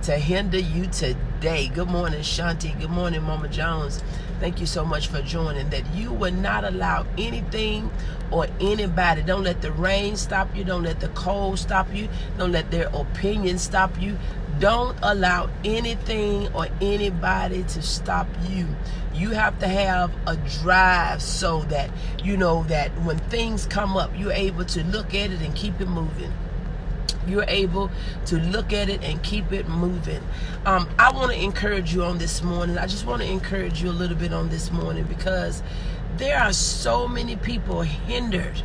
to hinder you today. Good morning, Shanti. Good morning, Mama Jones. Thank you so much for joining. That you will not allow anything or anybody. Don't let the rain stop you. Don't let the cold stop you. Don't let their opinion stop you. Don't allow anything or anybody to stop you. You have to have a drive so that you know that when things come up, you're able to look at it and keep it moving. You're able to look at it and keep it moving. I want to encourage you on this morning. I just want to encourage you a little bit on this morning because there are so many people hindered.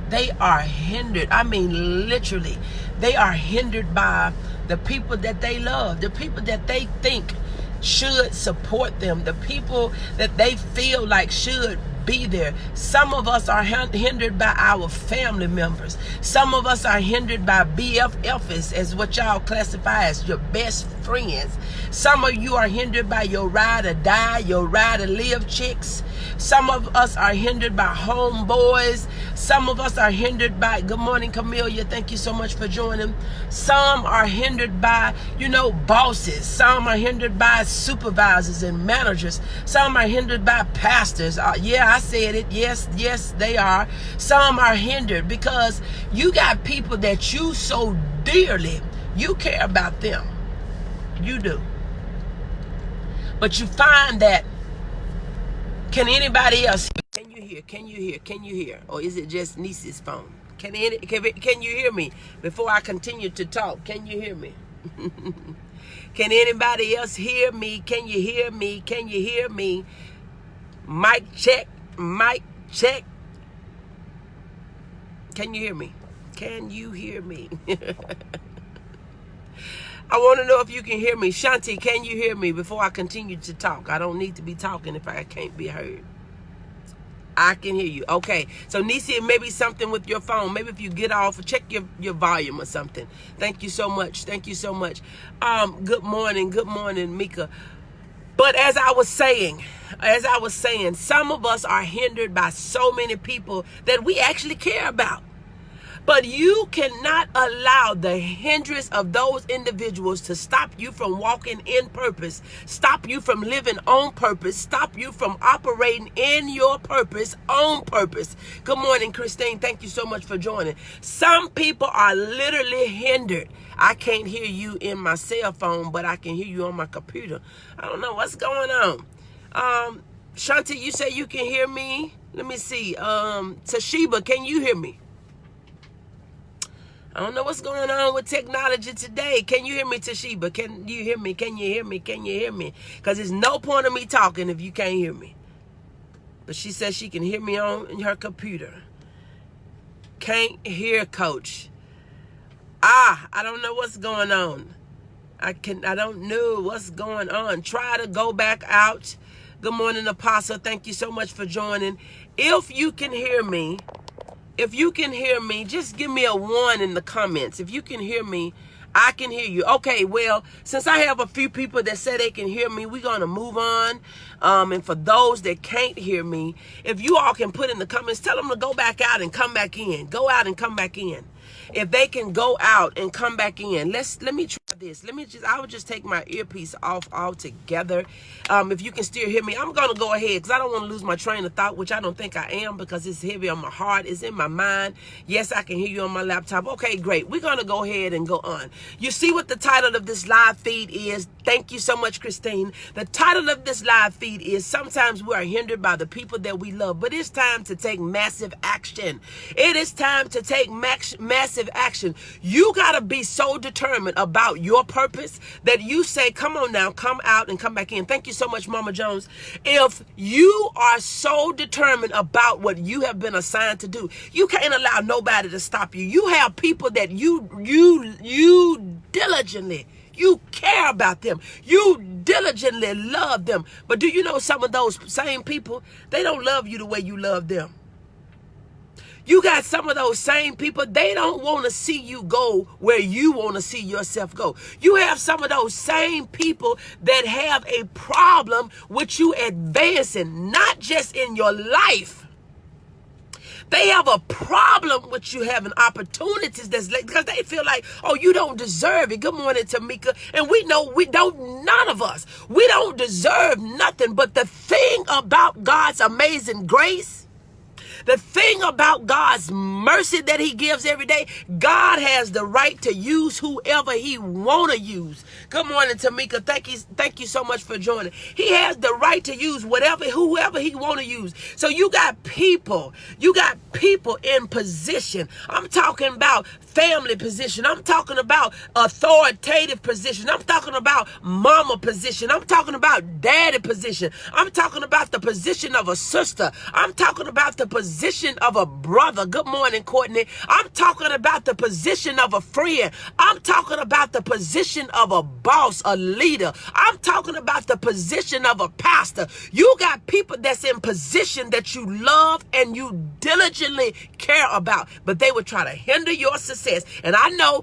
They are hindered. I mean, literally, they are hindered by the people that they love, the people that they think should support them, the people that they feel like should be there. Some of us are hindered by our family members. Some of us are hindered by BFFs, as what y'all classify as your best friends. Some of you are hindered by your ride or die, your ride or live chicks. Some of us are hindered by homeboys. Some of us are hindered by, good morning, Camelia. Thank you so much for joining. Some are hindered by, bosses. Some are hindered by supervisors and managers. Some are hindered by pastors. Yeah, I said it. Yes, they are. Some are hindered because you got people that you so dearly, you care about them. You do. But you find that, can anybody else hear? Can you hear? Or is it just Niece's phone? Can you hear me before I continue to talk? Can you hear me? Can anybody else hear me? Can you hear me? Can you hear me? Mic check. Can you hear me? Can you hear me? I want to know if you can hear me. Shanti, can you hear me before I continue to talk? I don't need to be talking if I can't be heard. I can hear you. Okay. So, Nisi, maybe something with your phone. Maybe if you get off, check your volume or something. Thank you so much. Good morning, Mika. But as I was saying, some of us are hindered by so many people that we actually care about. But you cannot allow the hindrance of those individuals to stop you from walking in purpose, stop you from living on purpose, stop you from operating in your purpose on purpose. Good morning, Christine. Thank you so much for joining. Some people are literally hindered. I can't hear you in my cell phone, but I can hear you on my computer. I don't know what's going on. Shanti, you say you can hear me? Let me see. Toshiba, can you hear me? I don't know what's going on with technology today. Can you hear me, Toshiba? Can you hear me? Can you hear me? Can you hear me? Because there's no point of me talking if you can't hear me. But she says she can hear me on her computer. Can't hear, Coach. I don't know what's going on. I don't know what's going on. Try to go back out. Good morning, Apostle. Thank you so much for joining. If you can hear me, just give me a 1 in the comments. If you can hear me, I can hear you. Okay, well, since I have a few people that say they can hear me, we're going to move on. And for those that can't hear me, if you all can put in the comments, tell them to go back out and come back in. Go out and come back in. If they can go out and come back in, let me try this. I would just take my earpiece off altogether. If you can still hear me, I'm going to go ahead because I don't want to lose my train of thought, which I don't think I am because it's heavy on my heart. It's in my mind. Yes, I can hear you on my laptop. Okay, great. We're going to go ahead and go on. You see what the title of this live feed is? Thank you so much, Christine. The title of this live feed is Sometimes We Are Hindered by the People That We Love, but it's time to take massive action. It is time to take massive action. You got to be so determined about your purpose that you say, come on now, come out and come back in. Thank you so much, Mama Jones. If you are so determined about what you have been assigned to do, you can't allow nobody to stop you. You have people that you diligently, you care about them. You diligently love them. But do you know some of those same people, they don't love you the way you love them. You got some of those same people, they don't want to see you go where you want to see yourself go. You have some of those same people that have a problem with you advancing, not just in your life, They have a problem with you having opportunities because they feel like, oh, you don't deserve it. Good morning, Tamika. And we know we don't, none of us, we don't deserve nothing. But the thing about God's amazing grace, the thing about God's mercy that he gives every day, God has the right to use whoever he want to use. Good morning, Tamika. Thank you so much for joining. He has the right to use whoever he want to use. So you got people in position. I'm talking about family position. I'm talking about authoritative position. I'm talking about mama position. I'm talking about daddy position. I'm talking about the position of a sister. I'm talking about the position of a brother. Good morning, Courtney. I'm talking about the position of a friend. I'm talking about the position of a boss, a leader. I'm talking about the position of a pastor. You got people that's in position that you love and you diligently care about, but they would try to hinder your success. And I know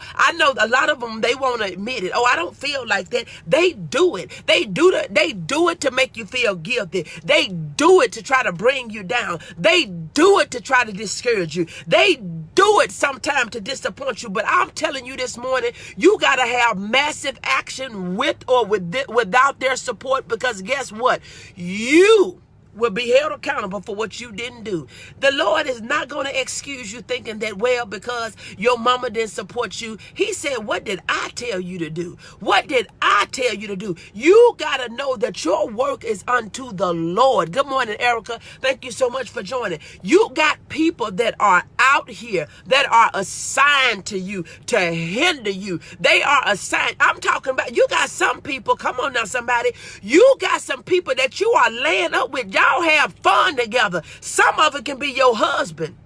a lot of them, they won't admit it. Oh, I don't feel like that. They do it. They do it to make you feel guilty. They do it to try to bring you down. They do it to try to discourage you. They do it sometimes to disappoint you. But I'm telling you this morning, you got to have massive action with or without their support, because guess what? You will be held accountable for what you didn't do. The Lord is not going to excuse you thinking that, well, because your mama didn't support you. He said, what did I tell you to do? What did I tell you to do? You got to know that your work is unto the Lord. Good morning, Erica. Thank you so much for joining. You got people that are out here that are assigned to you to hinder you. They are assigned. I'm talking about, you got some people, come on now, somebody. You got some people that you are laying up with. Y'all have fun together. Some of it can be your husband.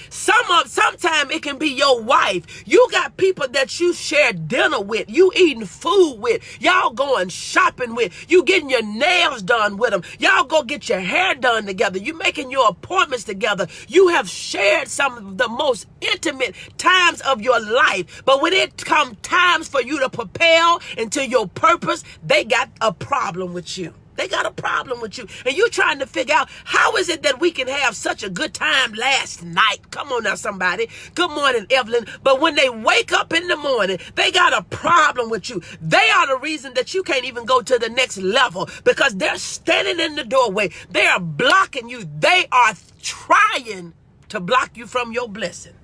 Sometimes it can be your wife. You got people that you share dinner with, you eating food with, y'all going shopping with, you getting your nails done with them, y'all go get your hair done together, you making your appointments together. You have shared some of the most intimate times of your life. But when it comes times for you to propel into your purpose, they got a problem with you. They got a problem with you. And you're trying to figure out, how is it that we can have such a good time last night? Come on now, somebody. Good morning, Evelyn. But when they wake up in the morning, they got a problem with you. They are the reason that you can't even go to the next level, because they're standing in the doorway. They are blocking you. They are trying to block you from your blessing.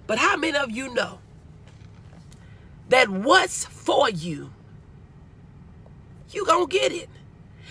But how many of you know that what's for you, you gonna get it?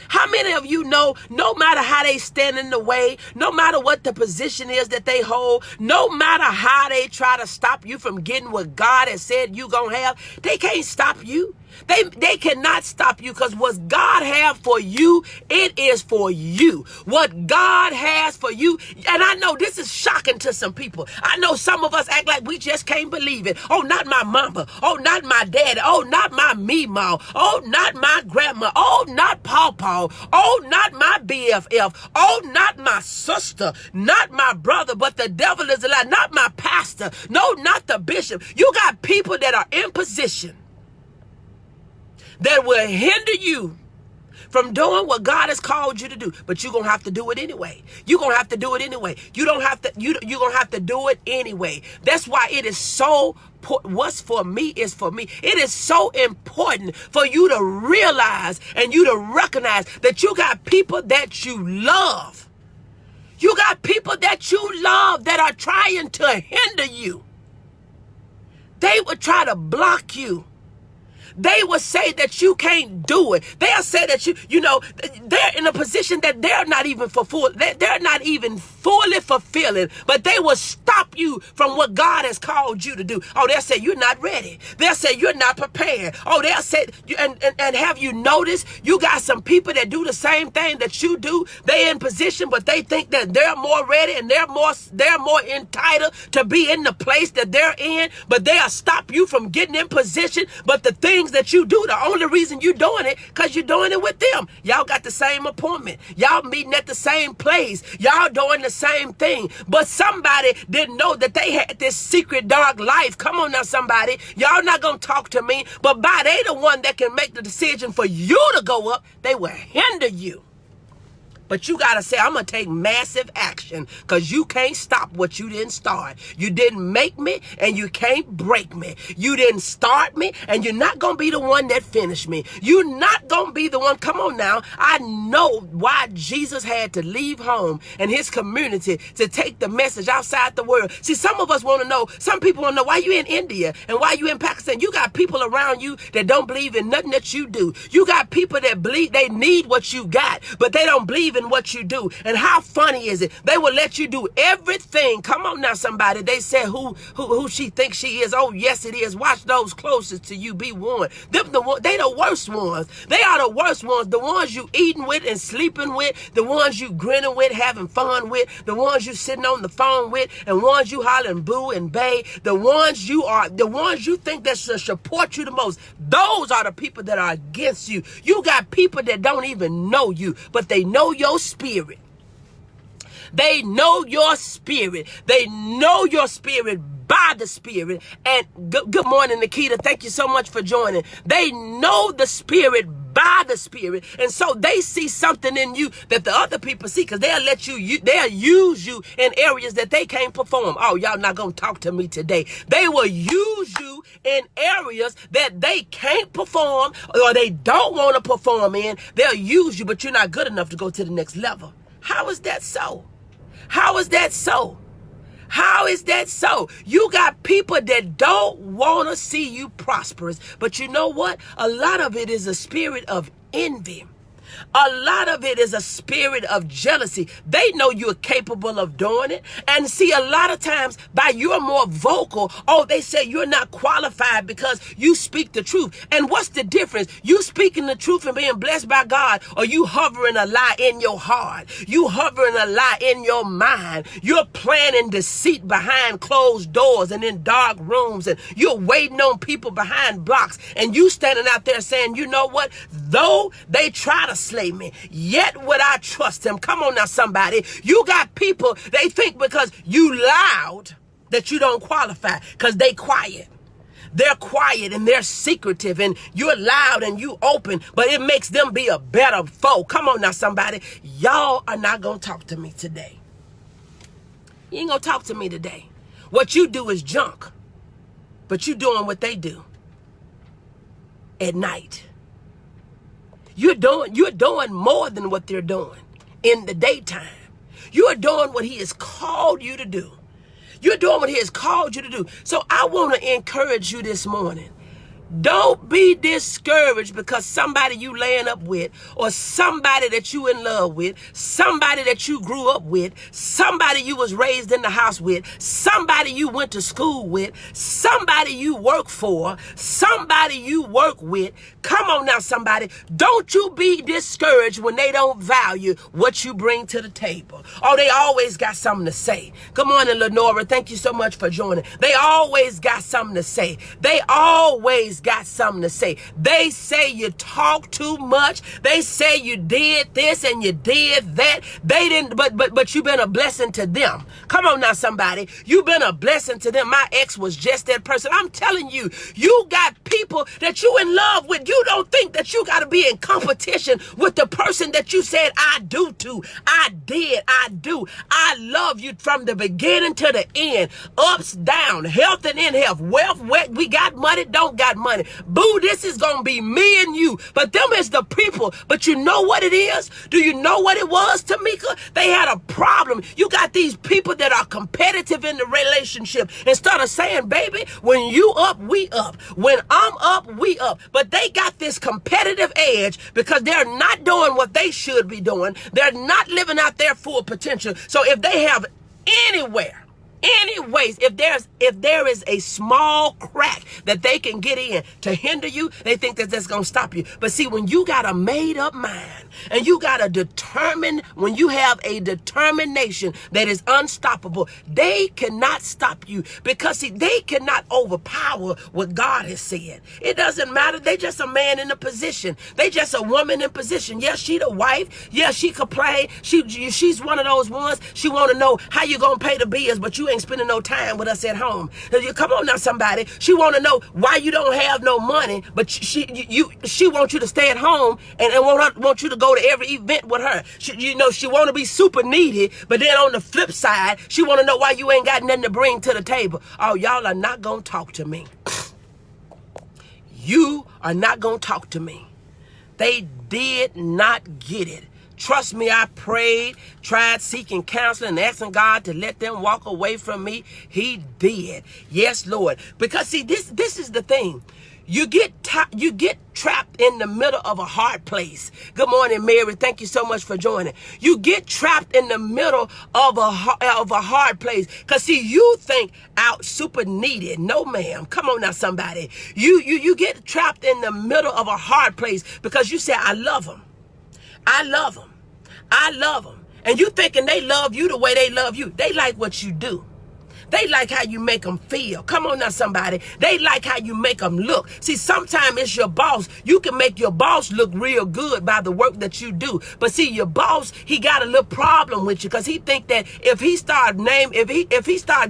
How many of you know, no matter how they stand in the way, no matter what the position is that they hold, no matter how they try to stop you from getting what God has said you gonna have, they can't stop you. They cannot stop you, because what God has for you, it is for you. What God has for you, and I know this is shocking to some people. I know some of us act like we just can't believe it. Oh, not my mama. Oh, not my daddy. Oh, not my meemaw. Oh, not my grandma. Oh, not pawpaw. Oh, not my BFF. Oh, not my sister. Not my brother, but the devil is a lie. Not my pastor. No, not the bishop. You got people that are in position that will hinder you from doing what God has called you to do. But you're going to have to do it anyway. You're going to have to do it anyway. You're going to have to do it anyway. That's why it is so, what's for me is for me. It is so important for you to realize and you to recognize that you got people that you love. You got people that you love that are trying to hinder you. They would try to block you. They will say that you can't do it. They'll say that they're in a position that they're not even fully fulfilling, but they will stop you from what God has called you to do. Oh, they'll say you're not ready. They'll say you're not prepared. Oh, they'll say, and have you noticed, you got some people that do the same thing that you do. They're in position, but they think that they're more ready and they're more entitled to be in the place that they're in, but they'll stop you from getting in position. But the things that you do, the only reason you're doing it, because you're doing it with them. Y'all got the same appointment. Y'all meeting at the same place. Y'all doing the same thing. But somebody didn't know that they had this secret dark life. Come on now, somebody. Y'all not going to talk to me, but by they the one that can make the decision for you to go up, they will hinder you. But you got to say, I'm going to take massive action, because you can't stop what you didn't start. You didn't make me, and you can't break me. You didn't start me, and you're not going to be the one that finished me. You're not going to be the one. Come on now. I know why Jesus had to leave home and his community to take the message outside the world. See, some of us want to know, some people want to know why you in India and why you in Pakistan. You got people around you that don't believe in nothing that you do. You got people that believe they need what you got, but they don't believe in what you do. And how funny is it? They will let you do everything. Come on now, somebody. They said who she thinks she is. Oh, yes, it is. Watch those closest to you be warned. They the worst ones. They are the worst ones. The ones you eating with and sleeping with. The ones you grinning with, having fun with. The ones you sitting on the phone with. And ones you hollering boo and bae. The ones you think that should support you the most. Those are the people that are against you. You got people that don't even know you, but they know your spirit. They know your spirit. They know your spirit by the Spirit. And good morning, Nikita. Thank you so much for joining. They know the Spirit by the Spirit. And so they see something in you that the other people see, because they'll use you in areas that they can't perform. Oh, y'all not going to talk to me today. They will use you in areas that they can't perform or they don't want to perform in. They'll use you, but you're not good enough to go to the next level. How is that so? How is that so? How is that so? You got people that don't want to see you prosperous. But you know what? A lot of it is a spirit of envy. A lot of it is a spirit of jealousy. They know you're capable of doing it. And see, a lot of times by you're more vocal, oh, they say you're not qualified because you speak the truth. And what's the difference? You speaking the truth and being blessed by God, or you hovering a lie in your heart? You hovering a lie in your mind. You're planning deceit behind closed doors and in dark rooms, and you're waiting on people behind blocks, and you standing out there saying, you know what? Though they try to slay me, yet would I trust him. Come on now, somebody. You got people, they think because you loud that you don't qualify, because they quiet. They're quiet and they're secretive, and you're loud and you open, but it makes them be a better foe. Come on now, somebody. Y'all are not going to talk to me today. You ain't going to talk to me today. What you do is junk, but you doing what they do at night. You're doing more than what they're doing in the daytime. You're doing what he has called you to do. You're doing what he has called you to do. So I want to encourage you this morning. Don't be discouraged because somebody you laying up with, or somebody that you in love with, somebody that you grew up with, somebody you was raised in the house with, somebody you went to school with, somebody you work for, somebody you work with. Come on now, somebody. Don't you be discouraged when they don't value what you bring to the table. Oh, they always got something to say. Good morning, Lenora. Thank you so much for joining. They always got something to say. They always got something to say. They say you talk too much. They say you did this and you did that. They didn't, but you've been a blessing to them. Come on now, somebody. You've been a blessing to them. My ex was just that person. I'm telling you, you got people that you in love with. You don't think that you got to be in competition with the person that you said I do to. I did. I do. I love you from the beginning to the end. Ups, down, health and in health, wealth, we got money, don't got money. Boo, this is going to be me and you. But them is the people. But you know what it is? Do you know what it was, Tamika? They had a problem. You got these people that are competitive in the relationship. Instead of saying, baby, when you up, we up. When I'm up, we up. But they got this competitive edge because they're not doing what they should be doing. They're not living out their full potential. So if they have anyways, if there is a small crack that they can get in to hinder you, they think that that's going to stop you. But see, when you got a made up mind and you got when you have a determination that is unstoppable, they cannot stop you, because see, they cannot overpower what God has said. It doesn't matter. They just a man in a position. They just a woman in position. Yes, she the wife. Yes, she complain. She's one of those ones. She want to know how you going to pay the bills, but you you ain't spending no time with us at home. Come on now, somebody. She want to know why you don't have no money, but she wants you to stay at home and want you to go to every event with her. She want to be super needy, but then on the flip side, she want to know why you ain't got nothing to bring to the table. Oh, y'all are not going to talk to me. You are not going to talk to me. They did not get it. Trust me, I prayed, tried seeking counseling and asking God to let them walk away from me. He did. Yes, Lord. Because see, this is the thing. You get trapped in the middle of a hard place. Good morning, Mary. Thank you so much for joining. You get trapped in the middle of a hard place. Because see, you think out super needed. No, ma'am. Come on now, somebody. You get trapped in the middle of a hard place because you say, I love them. I love them. I love them. And you thinking they love you the way they love you. They like what you do. They like how you make them feel. Come on now, somebody. They like how you make them look. See, sometimes it's your boss. You can make your boss look real good by the work that you do. But see, your boss, he got a little problem with you because he think that if he start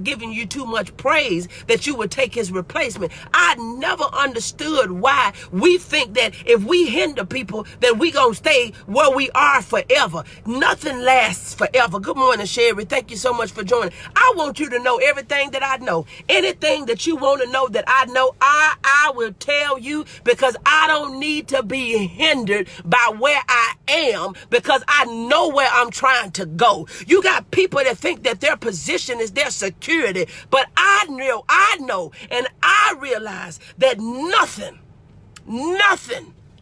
giving you too much praise, that you would take his replacement. I never understood why we think that if we hinder people, that we gonna stay where we are forever. Nothing lasts forever. Good morning, Sherry. Thank you so much for joining. I want you to know everything that I know. Anything that you want to know that I know, I will tell you, because I don't need to be hindered by where I am, because I know where I'm trying to go. You got people that think that their position is their security, but I know, and I realize that nothing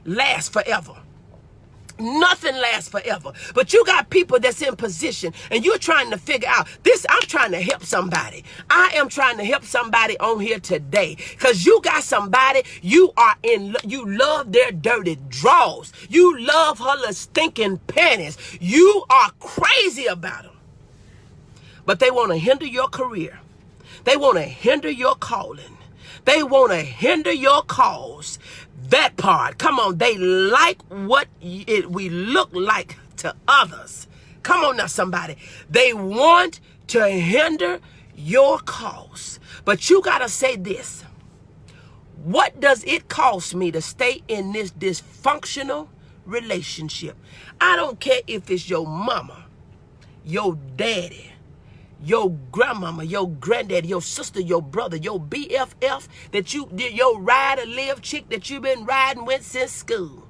lasts forever. Nothing lasts forever. But you got people that's in position and you're trying to figure out this. I'm trying to help somebody. I am trying to help somebody on here today, because you got somebody, you love their dirty drawers. You love her little stinking panties. You are crazy about them. But they want to hinder your career. They want to hinder your calling. They want to hinder your cause. That part. Come on. They like what we look like to others. Come on now, somebody. They want to hinder your cause. But you got to say this. What does it cost me to stay in this dysfunctional relationship? I don't care if it's your mama, your daddy, your grandmama, your granddaddy, your sister, your brother, your BFF, your ride or live chick that you've been riding with since school.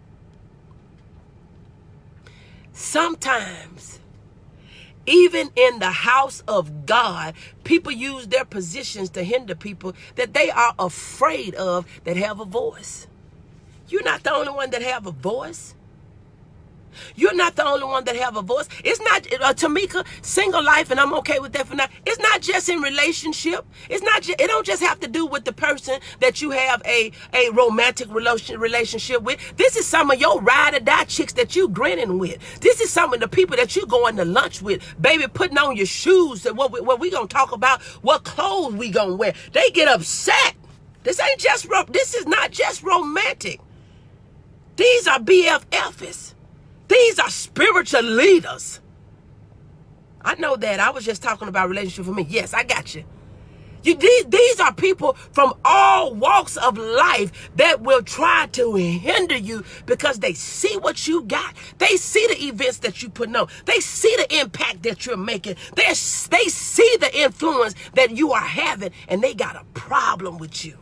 Sometimes, even in the house of God, people use their positions to hinder people that they are afraid of that have a voice. You're not the only one that have a voice. You're not the only one that have a voice. It's not, Tamika, single life, and I'm okay with that for now. It's not just in relationship. It don't just have to do with the person that you have a romantic relationship with. This is some of your ride or die chicks that you grinning with. This is some of the people that you going to lunch with. Baby, putting on your shoes. And what we going to talk about, what clothes we going to wear. They get upset. This is not just romantic. These are BFFs. These are spiritual leaders. I know that. I was just talking about relationship for me. Yes, I got you. These are people from all walks of life that will try to hinder you because they see what you got. They see the events that you put on. They see the impact that you're making. They see the influence that you are having, and they got a problem with you.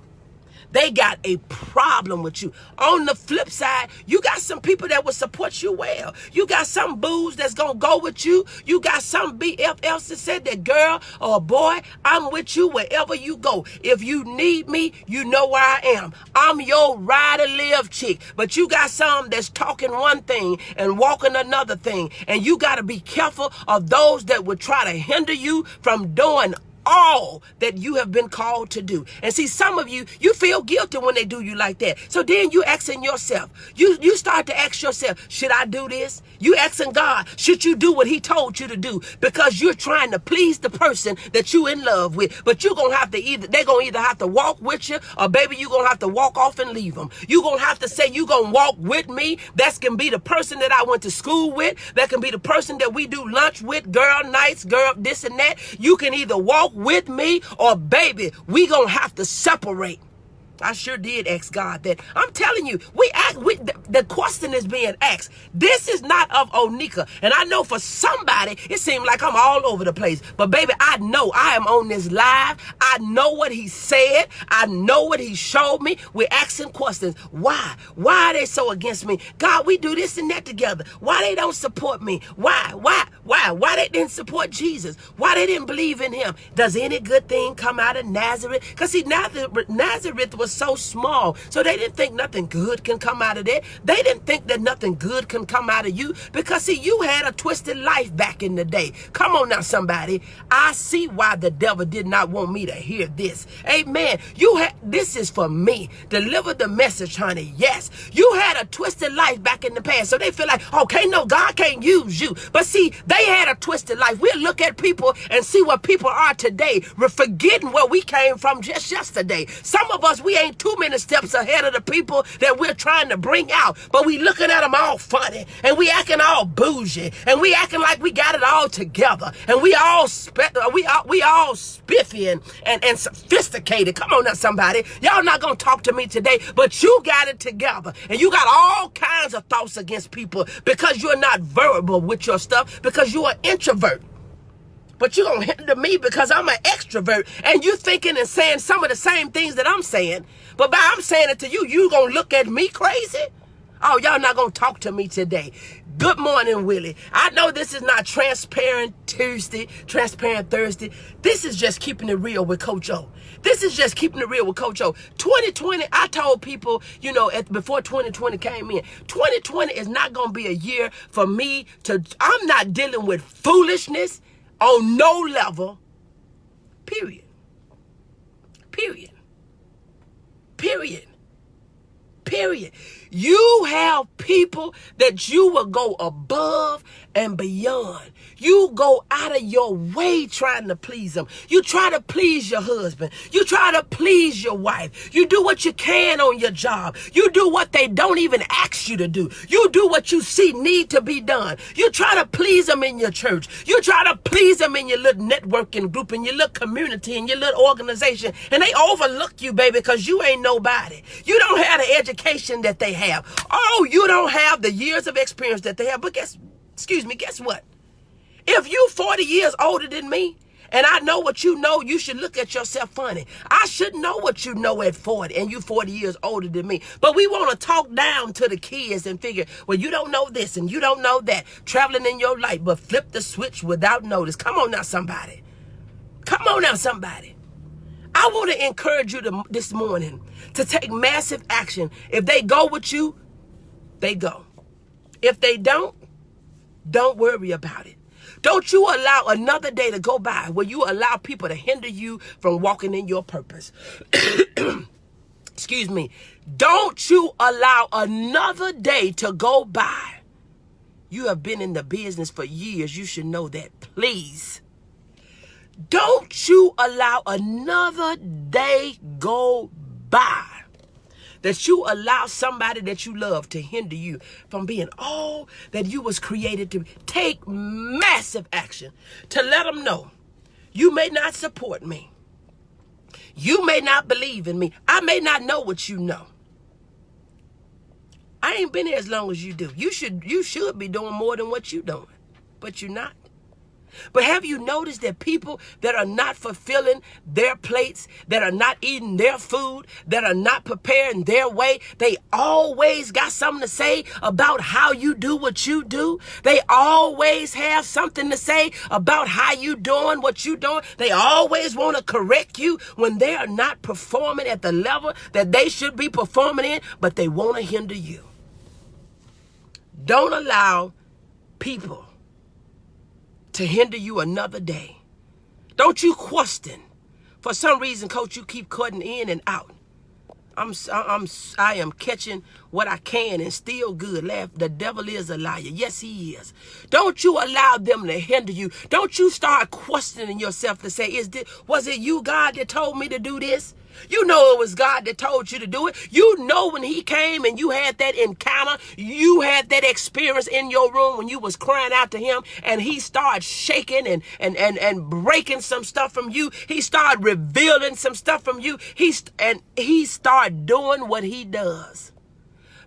They got a problem with you. On the flip side, you got some people that will support you well. You got some boos that's going to go with you. You got some BFFs that said that, girl or boy, I'm with you wherever you go. If you need me, you know where I am. I'm your ride or live chick. But you got some that's talking one thing and walking another thing. And you got to be careful of those that would try to hinder you from doing all that you have been called to do. And see, some of you feel guilty when they do you like that. So then you asking yourself, you start to ask yourself, should I do this? You asking God, should you do what he told you to do? Because you're trying to please the person that you in love with. But you're going to have to they're going to either have to walk with you, or baby, you're going to have to walk off and leave them. You're going to have to say, you're going to walk with me. That can be the person that I went to school with. That can be the person that we do lunch with, girl nights, girl this and that. You can either walk walk with me, or baby, we gonna have to separate. I sure did ask God that. I'm telling you, the question is being asked. This is not of Onika. And I know for somebody, it seems like I'm all over the place. But baby, I know I am on this live. I know what he said. I know what he showed me. We're asking questions. Why? Why are they so against me? God, we do this and that together. Why they don't support me? Why? Why they didn't support Jesus? Why they didn't believe in him? Does any good thing come out of Nazareth? Because see, Nazareth was so small, so they didn't think nothing good can come out of there. They didn't think that nothing good can come out of you, because see, you had a twisted life back in the day. Come on now, somebody. I see why the devil did not want me to hear this. Amen. This is for me. Deliver the message, honey. Yes, you had a twisted life back in the past, so they feel like, okay, no, God can't use you. But see, they had a twisted life. We'll look at people and see what people are today. We're forgetting where we came from just yesterday. Some of us, we ain't too many steps ahead of the people that we're trying to bring out, but we looking at them all funny, and we acting all bougie, and we acting like we got it all together, and we all spiffy and sophisticated. Come on now, somebody. Y'all not gonna talk to me today, but you got it together, and you got all kinds of thoughts against people because you're not verbal with your stuff, because you're an introvert. But you're going to hinder me because I'm an extrovert, and you thinking and saying some of the same things that I'm saying. But by I'm saying it to you, you going to look at me crazy? Oh, y'all not going to talk to me today. Good morning, Willie. I know this is not Transparent Tuesday, Transparent Thursday. This is just keeping it real with Coach O. This is just keeping it real with Coach O. 2020, I told people, before 2020 came in, 2020 is not going to be a year for me I'm not dealing with foolishness on no level, period. Period. Period. Period. You have people that you will go above and beyond. You go out of your way trying to please them. You try to please your husband. You try to please your wife. You do what you can on your job. You do what they don't even ask you to do. You do what you see need to be done. You try to please them in your church. You try to please them in your little networking group, in your little community, in your little organization. And they overlook you, baby, because you ain't nobody. You don't have the education that they have. Oh, you don't have the years of experience that they have. But guess what? If you 40 years older than me, and I know what you know, you should look at yourself funny. I should know what you know at 40, and you 40 years older than me. But we want to talk down to the kids and figure, well, you don't know this and you don't know that. Traveling in your life, but flip the switch without notice. Come on now, somebody. Come on now, somebody. I want to encourage you this morning to take massive action. If they go with you, they go. If they don't worry about it. Don't you allow another day to go by where you allow people to hinder you from walking in your purpose. Excuse me. Don't you allow another day to go by. You have been in the business for years. You should know that. Please. Don't you allow another day go by that you allow somebody that you love to hinder you from being all that you was created to be. Take massive action to let them know you may not support me. You may not believe in me. I may not know what you know. I ain't been here as long as you do. You should be doing more than what you're doing, but you're not. But have you noticed that people that are not fulfilling their plates, that are not eating their food, that are not preparing their way, they always got something to say about how you do what you do. They always have something to say about how you doing what you doing. They always want to correct you when they are not performing at the level that they should be performing in, but they want to hinder you. Don't allow people to hinder you another day. Don't you question. For some reason, Coach, you keep cutting in and out. I am catching what I can and still good. The devil is a liar. Yes, he is. Don't you allow them to hinder you. Don't you start questioning yourself to say, was it you, God, that told me to do this? You know it was God that told you to do it. You know when he came and you had that encounter, you had that experience in your room when you was crying out to him and he started shaking and breaking some stuff from you. He started revealing some stuff from you. He started doing what he does.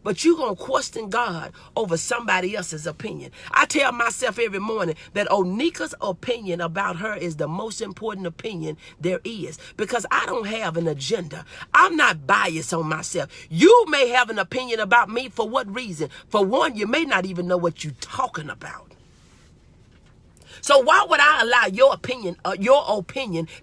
But you're going to question God over somebody else's opinion. I tell myself every morning that Onika's opinion about her is the most important opinion there is, because I don't have an agenda. I'm not biased on myself. You may have an opinion about me. For what reason? For one, you may not even know what you're talking about. So why would I allow your opinion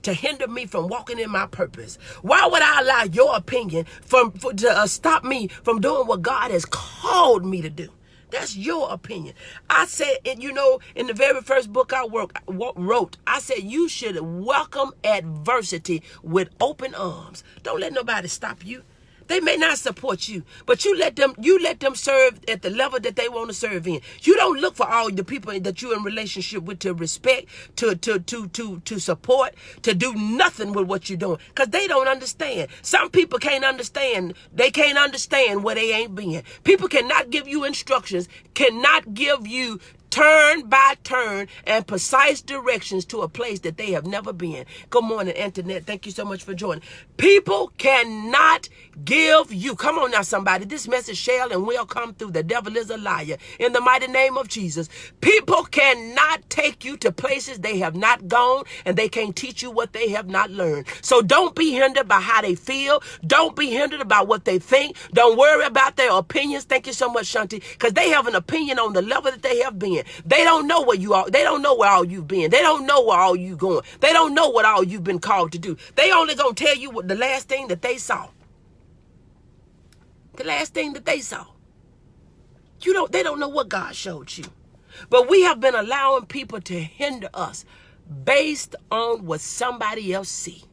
to hinder me from walking in my purpose? Why would I allow your opinion to stop me from doing what God has called me to do? That's your opinion. I said, in the very first book I wrote, I said you should welcome adversity with open arms. Don't let nobody stop you. They may not support you, but you let them serve at the level that they want to serve in. You don't look for all the people that you're in relationship with to respect, to support, to do nothing with what you're doing, because they don't understand. Some people can't understand. They can't understand where they ain't been. People cannot give you instructions, cannot give you turn by turn and precise directions to a place that they have never been. Good morning, Internet. Thank you so much for joining. People cannot give you. Come on now, somebody. This message shall and will come through. The devil is a liar. In the mighty name of Jesus. People cannot take you to places they have not gone, and they can't teach you what they have not learned. So don't be hindered by how they feel. Don't be hindered about what they think. Don't worry about their opinions. Thank you so much, Shanti, because they have an opinion on the level that they have been. They don't know where you are. They don't know where all you've been. They don't know where all you going. They don't know what all you've been called to do. They only gonna tell you what the last thing that they saw. The last thing that they saw. They don't know what God showed you. But we have been allowing people to hinder us based on what somebody else see.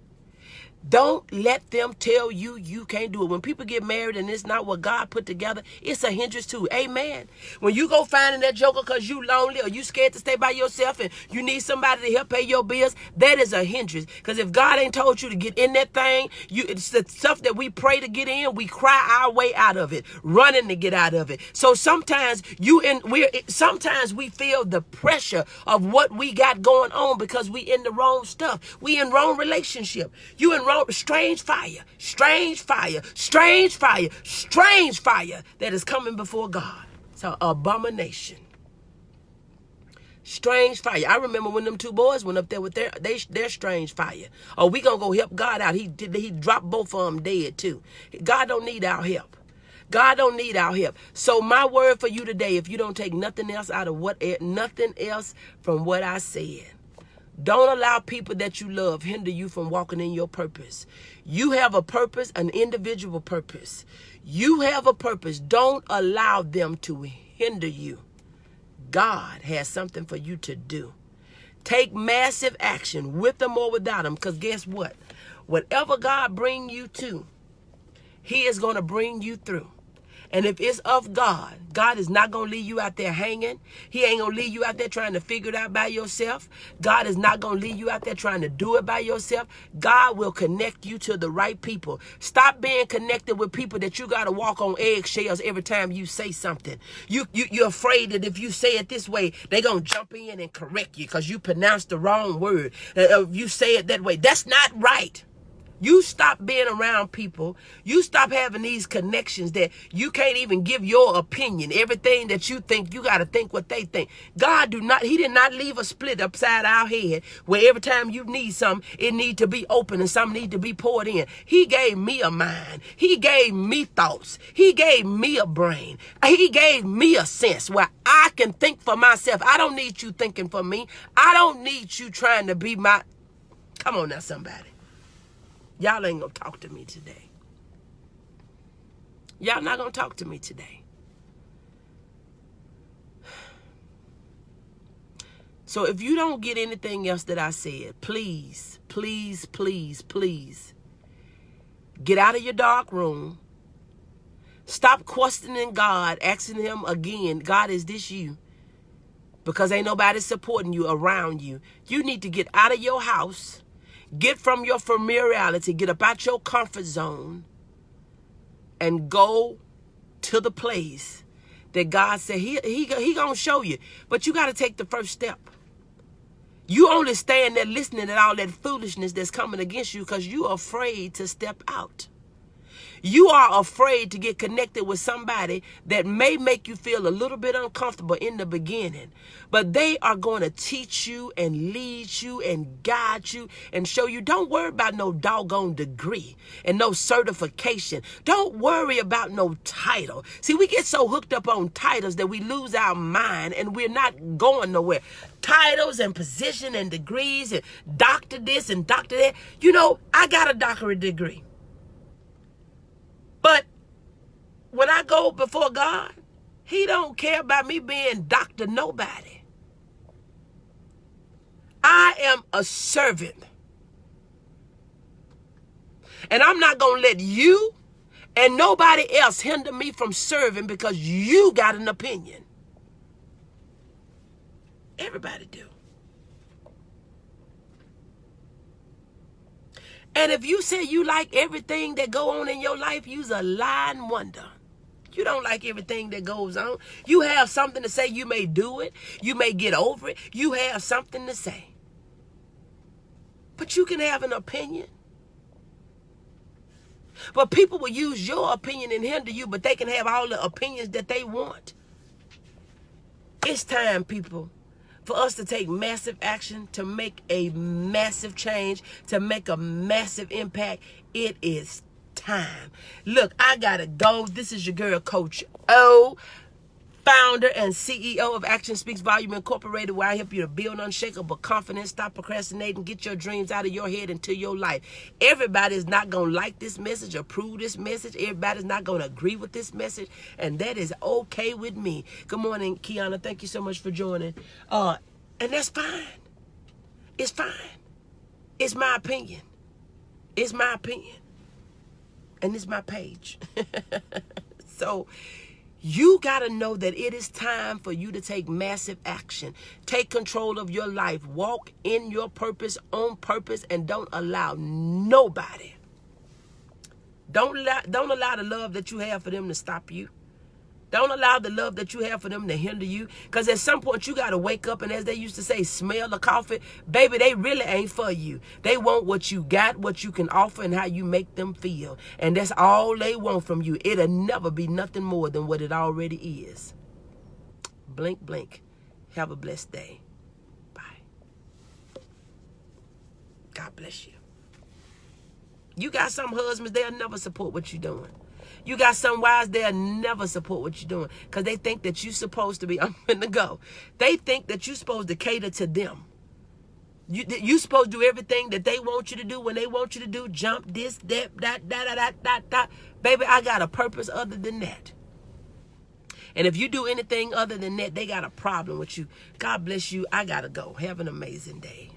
Don't let them tell you you can't do it. When people get married and it's not what God put together, it's a hindrance too. Amen. When you go finding that joker because you lonely or you scared to stay by yourself and you need somebody to help pay your bills, that is a hindrance. Because if God ain't told you to get in that thing, it's the stuff that we pray to get in, we cry our way out of it, running to get out of it. So sometimes sometimes we feel the pressure of what we got going on because we in the wrong stuff. We in wrong relationship. You in strange fire that is coming before God. It's an abomination. Strange fire. I remember when them two boys went up there with their strange fire. Oh, we gonna go help God out. He dropped both of them dead too. God don't need our help. God don't need our help. So my word for you today, if you don't take nothing else from what I said, don't allow people that you love hinder you from walking in your purpose. You have a purpose, an individual purpose. You have a purpose. Don't allow them to hinder you. God has something for you to do. Take massive action with them or without them, because guess what? Whatever God bring you to, he is going to bring you through. And if it's of God, God is not going to leave you out there hanging. He ain't going to leave you out there trying to figure it out by yourself. God is not going to leave you out there trying to do it by yourself. God will connect you to the right people. Stop being connected with people that you got to walk on eggshells every time you say something. You're afraid that if you say it this way, they're going to jump in and correct you because you pronounced the wrong word. If you say it that way, that's not right. You stop being around people. You stop having these connections that you can't even give your opinion. Everything that you think, you got to think what they think. He did not leave a split upside our head where every time you need something, it need to be open and something need to be poured in. He gave me a mind. He gave me thoughts. He gave me a brain. He gave me a sense where I can think for myself. I don't need you thinking for me. I don't need you trying to be my... Come on now, somebody. Y'all ain't gonna talk to me today. Y'all not gonna talk to me today. So if you don't get anything else that I said, please, please, please, please, get out of your dark room. Stop questioning God, asking him again, God, is this you? Because ain't nobody supporting you around you. You need to get out of your house. Get from your familiarity, get up out your comfort zone, and go to the place that God said he gonna show you. But you got to take the first step. You only stand there listening to all that foolishness that's coming against you because you're afraid to step out. You are afraid to get connected with somebody that may make you feel a little bit uncomfortable in the beginning, but they are going to teach you and lead you and guide you and show you. Don't worry about no doggone degree and no certification. Don't worry about no title. See, we get so hooked up on titles that we lose our mind and we're not going nowhere. Titles and position and degrees and doctor this and doctor that. You know, I got a doctorate degree. But when I go before God, he don't care about me being Dr. Nobody. I am a servant. And I'm not going to let you and nobody else hinder me from serving because you got an opinion. Everybody do. And if you say you like everything that go on in your life, you's a lying wonder. You don't like everything that goes on. You have something to say. You may do it. You may get over it. You have something to say. But you can have an opinion. But people will use your opinion and hinder you, but they can have all the opinions that they want. It's time, people, for us to take massive action, to make a massive change, to make a massive impact. It is time. Look, I gotta go. This is your girl, Coach O, founder and CEO of Action Speaks Volume Incorporated, where I help you to build unshakable confidence, stop procrastinating, get your dreams out of your head into your life. Everybody's not going to like this message, approve this message. Everybody's not going to agree with this message, and that is okay with me. Good morning, Kiana. Thank you so much for joining. And that's fine. It's fine. It's my opinion. It's my opinion. And it's my page. So you got to know that it is time for you to take massive action. Take control of your life. Walk in your purpose, on purpose, and don't allow nobody. Don't allow the love that you have for them to stop you. Don't allow the love that you have for them to hinder you. Because at some point you got to wake up and, as they used to say, smell the coffee. Baby, they really ain't for you. They want what you got, what you can offer, and how you make them feel. And that's all they want from you. It'll never be nothing more than what it already is. Blink, blink. Have a blessed day. Bye. God bless you. You got some husbands, they'll never support what you're doing. You got some wives, they'll never support what you're doing because they think that you're supposed to be, I'm finna go. They think that you're supposed to cater to them. You supposed to do everything that they want you to do when they want you to do. Jump this, that. Baby, I got a purpose other than that. And if you do anything other than that, they got a problem with you. God bless you. I got to go. Have an amazing day.